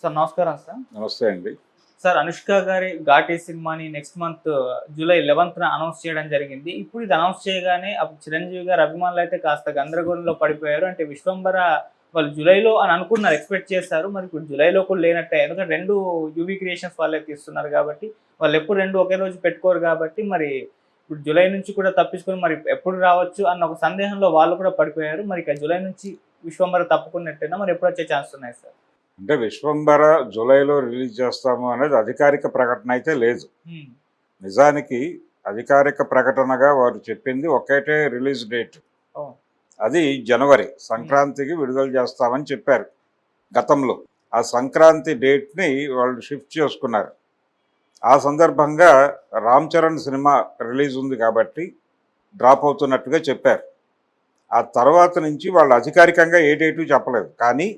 Sir నమస్కారం sir. నమస్తే అండి. సార్ 'అనుష్క' గారి 'ఘాటి' సినిమాని నెక్స్ట్ మంత్ జూలై 11న అనౌన్స్ చేయడం జరిగింది. ఇప్పుడు ఇది అనౌన్స్ చేయగానే అప్పుడు చిరంజీవి గారి అభిమానులైతే కాస్త గందరగోళంలో పడిపోయారు. అంటే 'విశ్వంబర' వాళ్ళు జూలైలో అని అనుకున్నారు, ఎక్స్‌పెక్ట్ చేశారు. మరి ఇప్పుడు జూలైలో కూడా లేనట్టే. ఎందుకంటే 2 యూవీ క్రియేషన్స్ వాళ్ళే తీస్తున్నారు కాబట్టి, వాళ్ళెప్పుడు 2 ఒకే రోజు పెట్టుకోరు కాబట్టి, మరి ఇప్పుడు జూలై నుంచి కూడా తప్పించుకొని మరి ఎప్పుడు రావచ్చు అన్న ఒక సందేహంలో వాళ్ళు కూడా పడిపోయారు. మరి ఇక జూలై నుంచి 'విశ్వంబర' తప్పుకున్నట్టేనా? మరి ఎప్పుడొచ్చే ఛాన్స్ ఉన్నాయి సార్? అంటే 'విశ్వంబర' జూలైలో రిలీజ్ చేస్తాము అనేది అధికారిక ప్రకటన అయితే లేదు. నిజానికి అధికారిక ప్రకటనగా వారు చెప్పింది ఒకటే రిలీజ్ డేట్. అది జనవరి సంక్రాంతికి విడుదల చేస్తామని చెప్పారు గతంలో. ఆ సంక్రాంతి డేట్ని వాళ్ళు షిఫ్ట్ చేసుకున్నారు. ఆ సందర్భంగా రామ్ చరణ్ సినిమా రిలీజ్ ఉంది కాబట్టి డ్రాప్ అవుతున్నట్టుగా చెప్పారు. ఆ తర్వాత నుంచి వాళ్ళు అధికారికంగా ఏ డేటు చెప్పలేదు. కానీ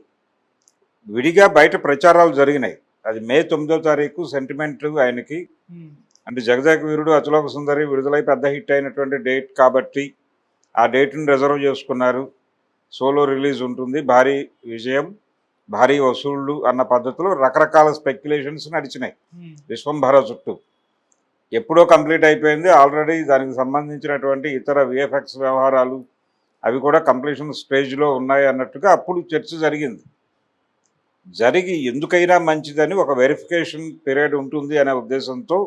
విడిగా బయట ప్రచారాలు జరిగినాయి. అది మే 9వ తారీఖు సెంటిమెంట్ ఆయనకి, అంటే 'జగదేక వీరుడు అతిలోక సుందరి' విడుదలై పెద్ద హిట్ అయినటువంటి డేట్ కాబట్టి ఆ డేట్ని రిజర్వ్ చేసుకున్నారు. సోలో రిలీజ్ ఉంటుంది, భారీ విజయం, భారీ వసూళ్ళు అన్న పద్ధతిలో రకరకాల స్పెక్యులేషన్స్ నడిచినాయి 'విశ్వంబర' చుట్టూ. ఎప్పుడో కంప్లీట్ అయిపోయింది ఆల్రెడీ. దానికి సంబంధించినటువంటి ఇతర విఎఫ్ఎక్స్ వ్యవహారాలు అవి కూడా కంప్లీషన్ స్టేజ్లో ఉన్నాయి అన్నట్టుగా అప్పుడు చర్చ జరిగి ఎందుకైనా మంచిదని ఒక వెరిఫికేషన్ పీరియడ్ ఉంటుంది అనే ఉద్దేశంతో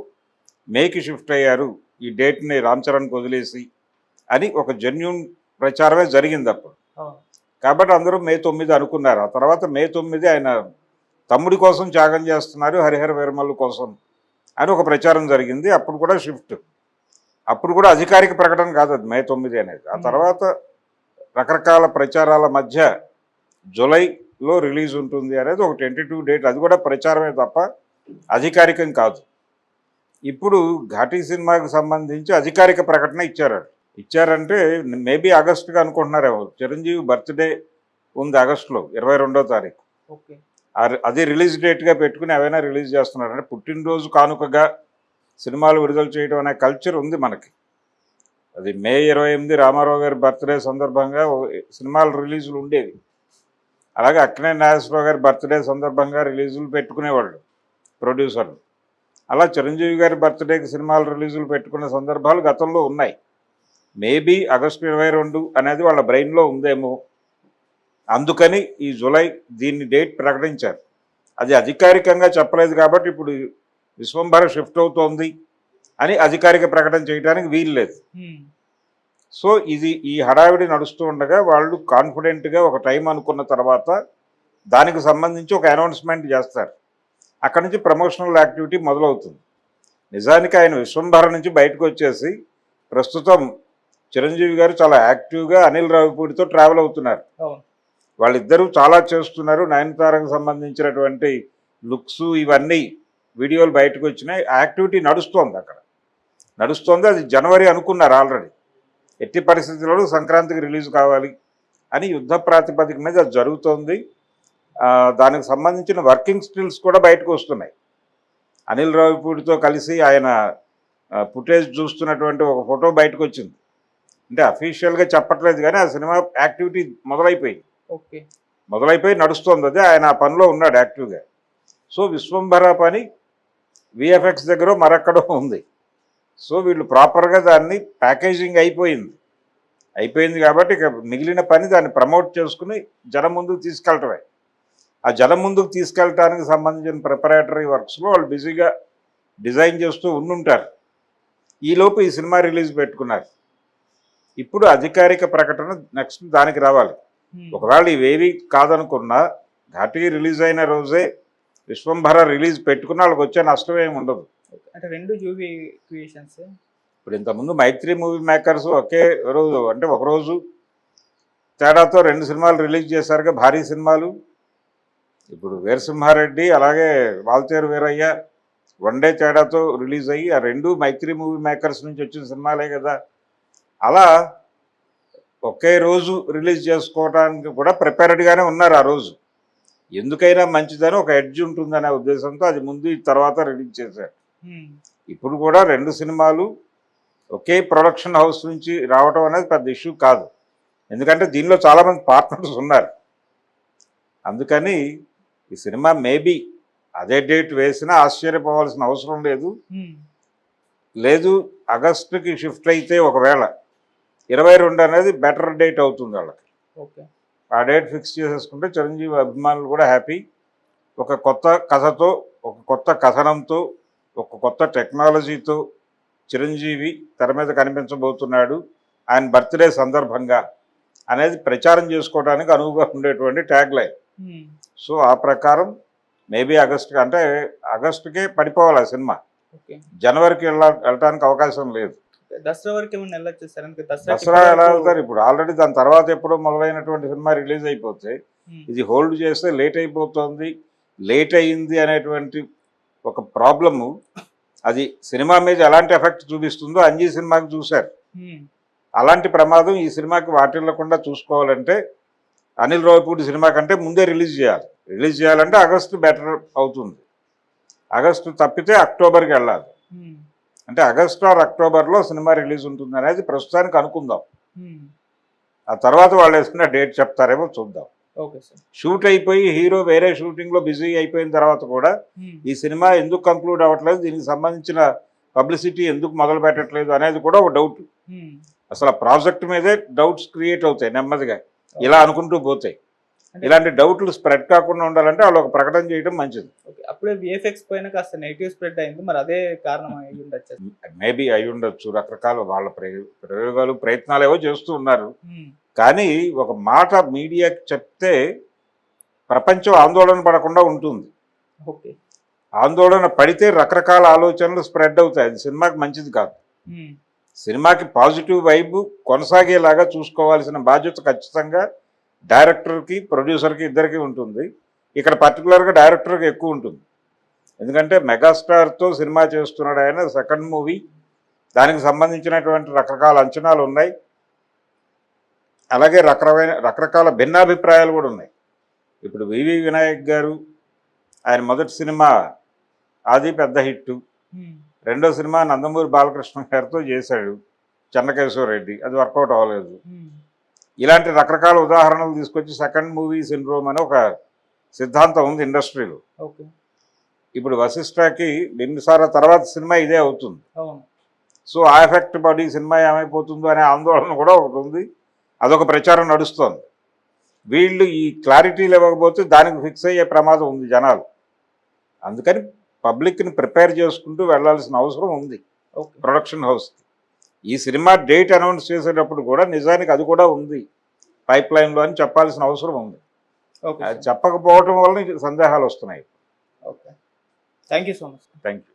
మేకి షిఫ్ట్ అయ్యారు, ఈ డేట్ని రామ్ చరణ్కి వదిలేసి అని ఒక జెన్యూన్ ప్రచారమే జరిగింది అప్పుడు. కాబట్టి అందరూ మే 9 అనుకున్నారు. ఆ తర్వాత మే 9 ఆయన తమ్ముడి కోసం త్యాగం చేస్తున్నారు, హరిహర వీరమల్లు కోసం అని ఒక ప్రచారం జరిగింది. అప్పుడు కూడా షిఫ్ట్, అప్పుడు కూడా అధికారిక ప్రకటన కాదు అది మే 9 అనేది. ఆ తర్వాత రకరకాల ప్రచారాల మధ్య జూలైలో రిలీజ్ ఉంటుంది అనేది ఒక టెంటేటివ్ డేట్, అది కూడా ప్రచారమే తప్ప అధికారికం కాదు. ఇప్పుడు 'ఘాటి' సినిమాకి సంబంధించి అధికారిక ప్రకటన ఇచ్చారంటే మేబీ ఆగస్టుగా అనుకుంటున్నారేమో. చిరంజీవి బర్త్డే ఉంది ఆగస్టులో 22వ తారీఖు. అది రిలీజ్ డేట్గా పెట్టుకుని ఏవైనా రిలీజ్ చేస్తున్నారంటే పుట్టినరోజు కానుకగా సినిమాలు విడుదల చేయడం అనే కల్చర్ ఉంది మనకి. అది మే 28 రామారావు గారి బర్త్డే సందర్భంగా సినిమాల రిలీజులు ఉండేవి. అలాగే అక్కినేని నాగేశ్వరరావు గారి బర్త్డే సందర్భంగా రిలీజులు పెట్టుకునేవాళ్ళు ప్రొడ్యూసర్లు. అలా చిరంజీవి గారి బర్త్డేకి సినిమాలు రిలీజులు పెట్టుకునే సందర్భాలు గతంలో ఉన్నాయి. మేబీ ఆగస్టు 22 అనేది వాళ్ళ బ్రెయిన్లో ఉందేమో, అందుకని ఈ జూలై దీన్ని డేట్ ప్రకటించారు. అది అధికారికంగా చెప్పలేదు కాబట్టి ఇప్పుడు 'విశ్వంబర' షిఫ్ట్ అవుతోంది అని అధికారిక ప్రకటన చేయడానికి వీలు లేదు. సో ఈ హడావిడి నడుస్తూ ఉండగా వాళ్ళు కాన్ఫిడెంట్గా ఒక టైం అనుకున్న తర్వాత దానికి సంబంధించి ఒక అనౌన్స్మెంట్ చేస్తారు. అక్కడి నుంచి ప్రమోషనల్ యాక్టివిటీ మొదలవుతుంది. నిజానికి ఆయన 'విశ్వంబర' నుంచి బయటకు వచ్చేసి ప్రస్తుతం చిరంజీవి గారు చాలా యాక్టివ్గా అనిల్ రావిపూడితో ట్రావెల్ అవుతున్నారు. వాళ్ళిద్దరూ చాలా చేస్తున్నారు. నయనతారకు సంబంధించినటువంటి లుక్స్ ఇవన్నీ వీడియోలు బయటకు వచ్చినాయి. యాక్టివిటీ నడుస్తోంది, అక్కడ నడుస్తోంది. అది జనవరి అనుకున్నారు ఆల్రెడీ. ఎట్టి పరిస్థితుల్లో సంక్రాంతికి రిలీజ్ కావాలి అని యుద్ధ ప్రాతిపదిక మీద అది జరుగుతోంది. దానికి సంబంధించిన వర్కింగ్ స్టిల్స్ కూడా బయటకు వస్తున్నాయి. అనిల్ రావిపూడితో కలిసి ఆయన ఫుటేజ్ చూస్తున్నటువంటి ఒక ఫోటో బయటకు వచ్చింది. అంటే అఫీషియల్గా చెప్పట్లేదు కానీ ఆ సినిమా యాక్టివిటీ మొదలైపోయి నడుస్తోంది. అదే ఆయన ఆ పనిలో ఉన్నాడు యాక్టివ్గా. సో 'విశ్వంబర' పని విఎఫ్ఎక్స్ దగ్గర మరెక్కడో ఉంది. సో వీళ్ళు ప్రాపర్గా దాన్ని ప్యాకేజింగ్ అయిపోయింది కాబట్టి ఇక మిగిలిన పని దాన్ని ప్రమోట్ చేసుకుని జనం ముందుకు తీసుకెళ్ళటమే. ఆ జనం ముందుకు తీసుకెళ్ళటానికి సంబంధించిన ప్రిపరేటరీ వర్క్స్లో వాళ్ళు బిజీగా డిజైన్ చేస్తూ ఉండుంటారు. ఈలోపు ఈ సినిమా రిలీజ్ పెట్టుకున్నారు. ఇప్పుడు అధికారిక ప్రకటన నెక్స్ట్ దానికి రావాలి. ఒకవేళ ఇవేవి కాదనుకున్నా 'ఘాటి' రిలీజ్ అయిన రోజే 'విశ్వంబర' రిలీజ్ పెట్టుకున్న వాళ్ళకి వచ్చే నష్టం ఏమి ఉండదు. అంటే 2 యూవీ క్రియేషన్స్. ఇప్పుడు ఇంతకుముందు మైత్రి మూవీ మేకర్స్ ఒకే రోజు, అంటే ఒకరోజు తేడాతో 2 సినిమాలు రిలీజ్ చేశారుగా, భారీ సినిమాలు. ఇప్పుడు వీరసింహారెడ్డి అలాగే వాల్తేరు వీరయ్య వన్ డే తేడాతో రిలీజ్ అయ్యి ఆ 2 మైత్రి మూవీ మేకర్స్ నుంచి వచ్చిన సినిమాలే కదా. అలా ఒకే రోజు రిలీజ్ చేసుకోవడానికి కూడా ప్రిపేర్డ్గానే ఉన్నారు. ఆ రోజు ఎందుకైనా మంచిదని ఒక ఎడ్జ్ ఉంటుందనే ఉద్దేశంతో అది ముందు తర్వాత రిలీజ్ చేశారు. ఇప్పుడు కూడా 2 సినిమాలు ఒకే ప్రొడక్షన్ హౌస్ నుంచి రావడం అనేది పెద్ద ఇష్యూ కాదు. ఎందుకంటే దీనిలో చాలామంది పార్ట్నర్స్ ఉన్నారు. అందుకని ఈ సినిమా మేబీ అదే డేట్ వేసినా ఆశ్చర్యపోవాల్సిన అవసరం లేదు. లేదు ఆగస్టుకి షిఫ్ట్ అయితే ఒకవేళ 22 అనేది బెటర్ డేట్ అవుతుంది వాళ్ళకి. ఓకే. ఆ డేట్ ఫిక్స్ చేసేసుకుంటే చిరంజీవి అభిమానులు కూడా హ్యాపీ. ఒక కొత్త కథతో, ఒక కొత్త కథనంతో, ఒక కొత్త టెక్నాలజీతో చిరంజీవి తెర మీద కనిపించబోతున్నాడు ఆయన బర్త్డే సందర్భంగా అనేది ప్రచారం చేసుకోవడానికి అనువుగా ఉండేటువంటి ట్యాగ్ లైన్. సో ఆ ప్రకారం మేబీ ఆగస్టుకి, అంటే ఆగస్టుకే పడిపోవాలి ఆ సినిమా. ఓకే. జనవరికి వెళ్ళటానికి అవకాశం లేదు. దసరా వరకు ఏమైనా వెళ్ళొచ్చు సార్? దసరా ఎలా వెళ్తారు? ఇప్పుడు ఆల్రెడీ దాని తర్వాత ఎప్పుడో మొదలైనటువంటి సినిమా రిలీజ్ అయిపోతే ఇది హోల్డ్ చేస్తే లేట్ అయిపోతుంది, లేట్ అయ్యింది అనేటువంటి ఒక ప్రాబ్లము అది సినిమా మీద ఎలాంటి ఎఫెక్ట్ చూపిస్తుందో అంజీ సినిమాకి చూశారు. అలాంటి ప్రమాదం ఈ సినిమాకి వాటిల్లకుండా చూసుకోవాలంటే అనిల్ రావిపూడి సినిమా కంటే ముందే రిలీజ్ చేయాలి. రిలీజ్ చేయాలంటే ఆగస్టు బెటర్ అవుతుంది. ఆగస్టు తప్పితే అక్టోబర్కి వెళ్ళాలి. అంటే ఆగస్టు ఆర్ అక్టోబర్లో సినిమా రిలీజ్ ఉంటుంది అనేది ప్రస్తుతానికి అనుకుందాం. ఆ తర్వాత వాళ్ళు వేసుకున్న డేట్ చెప్తారేమో చూద్దాం. Okay sir. షూట్ అయిపోయి హీరో వేరే షూటింగ్లో బిజీ అయిపోయిన తర్వాత కూడా ఈ సినిమా ఎందుకు కంక్లూడ్ అవ్వట్లేదు, దీనికి సంబంధించిన పబ్లిసిటీ ఎందుకు మొదలు పెట్టట్లేదు అనేది కూడా ఒక డౌట్. అసలు ఆ ప్రాజెక్ట్ మీదే డౌట్స్ క్రియేట్ అవుతాయి నెమ్మదిగా, ఇలా అనుకుంటూ పోతాయి. ఇలాంటి డౌట్లు స్ప్రెడ్ కాకుండా ఉండాలంటే వాళ్ళు ఒక ప్రకటన చేయడం మంచిది. అప్పుడే విఎఫ్ఎక్స్ పైన కాస్త నెగిటివ్ స్ప్రెడ్ అయింది, మరి అదే కారణం అయి ఉండొచ్చు. మేబీ అయి ఉండొచ్చు. రకరకాల వాళ్ళ ప్రయోగాలు ప్రయత్నాలు ఏవో చేస్తూ ఉన్నారు. కానీ ఒక మాట మీడియాకి చెప్తే ప్రపంచం ఆందోళన పడకుండా ఉంటుంది. ఓకే. ఆందోళన పడితే రకరకాల ఆలోచనలు స్ప్రెడ్ అవుతాయి. అది సినిమాకి మంచిది కాదు. సినిమాకి పాజిటివ్ వైబ్ కొనసాగేలాగా చూసుకోవాల్సిన బాధ్యత ఖచ్చితంగా డైరెక్టర్కి, ప్రొడ్యూసర్కి ఇద్దరికి ఉంటుంది. ఇక్కడ పర్టికులర్గా డైరెక్టర్కి ఎక్కువ ఉంటుంది. ఎందుకంటే మెగాస్టార్తో సినిమా చేస్తున్నాడు ఆయన, సెకండ్ మూవీ, దానికి సంబంధించినటువంటి రకరకాల అంచనాలు ఉన్నాయి. అలాగే రకరకాల భిన్నాభిప్రాయాలు కూడా ఉన్నాయి. ఇప్పుడు వివి వినాయక్ గారు ఆయన మొదటి సినిమా అది పెద్ద హిట్, రెండో సినిమా నందమూరి బాలకృష్ణ గారితో చేశాడు చెన్నకేశవరెడ్డి, అది వర్కౌట్ అవ్వలేదు. ఇలాంటి రకరకాల ఉదాహరణలు తీసుకొచ్చి సెకండ్ మూవీ సిండ్రోమ్ అని ఒక సిద్ధాంతం ఉంది ఇండస్ట్రీలో. ఇప్పుడు వశిష్ఠకి బింబిసార తర్వాత సినిమా ఇదే అవుతుంది. సో ఆ ఎఫెక్ట్ పడి సినిమా ఏమైపోతుందో అనే ఆందోళన కూడా ఒకటి ఉంది. అదొక ప్రచారం నడుస్తోంది. వీళ్ళు ఈ క్లారిటీలు ఇవ్వకపోతే దానికి ఫిక్స్ అయ్యే ప్రమాదం ఉంది జనాలు. అందుకని పబ్లిక్ని ప్రిపేర్ చేసుకుంటూ వెళ్లాల్సిన అవసరం ఉంది ప్రొడక్షన్ హౌస్కి. ఈ సినిమా డేట్ అనౌన్స్ చేసేటప్పుడు కూడా నిజానికి అది కూడా ఉంది పైప్ లైన్లో అని చెప్పాల్సిన అవసరం ఉంది. అది చెప్పకపోవటం వల్ల సందేహాలు వస్తున్నాయి. Okay, thank you so much. Thank you.